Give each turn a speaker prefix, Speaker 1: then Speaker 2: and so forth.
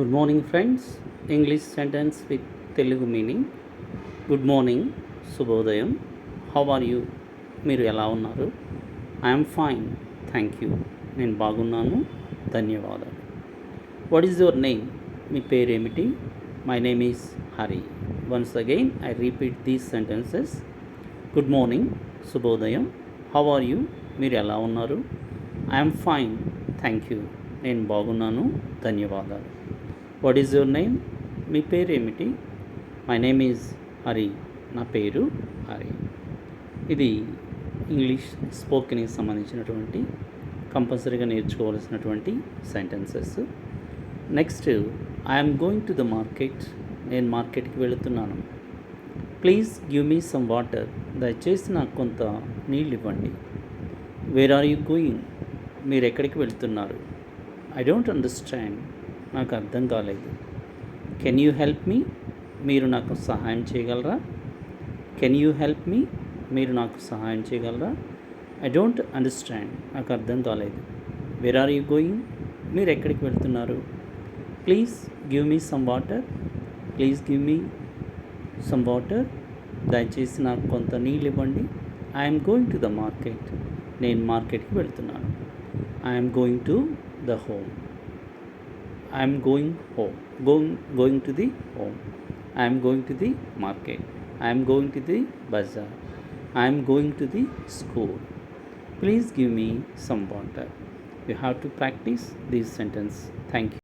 Speaker 1: Good morning friends. English sentence with Telugu meaning. Good morning, శుభోదయం. How are you? మీరు ఎలా ఉన్నారు? I'm fine, thank you. నేను బాగున్నాను, ధన్యవాదాలు. What is your name? మీ పేరేమిటి? My name is Hari. Once again I repeat these sentences. Good morning, శుభోదయం. How are you? మీరు ఎలా ఉన్నారు? I'm fine, thank you. నేను బాగున్నాను, ధన్యవాదాలు. What is your name? మీ పేరేమిటి? My name is Hari. నా పేరు హరి. ఇది ఇంగ్లీష్ స్పోకెన్కి సంబంధించినటువంటి కంపల్సరీగా నేర్చుకోవాల్సినటువంటి sentences. Next, I'm going to the market. నేను మార్కెట్కి వెళుతున్నాను. Please give me some water. దయచేసి నాకు కొంత నీళ్ళు ఇవ్వండి. Where are you going? మీరు ఎక్కడికి వెళ్తున్నారు? I don't understand. నాకు అర్థం కాలేదు. Can you help me? మీరు నాకు సహాయం చేయగలరా? Can you help me? మీరు నాకు సహాయం చేయగలరా? I don't understand. నాకు అర్థం కాలేదు. Where are you going? మీరు ఎక్కడికి వెళ్తున్నారు? Please give me some water. Please give me some water. దయచేసి నాకు కొంత నీళ్ళు ఇవ్వండి. I'm going to the market. నేను మార్కెట్కి వెళ్తున్నాను. I'm going to the home. I am going home. Going to the home. I am going to the market. I am going to the bazaar. I am going to the school. Please give me some water. You have to practice this sentence. Thank you.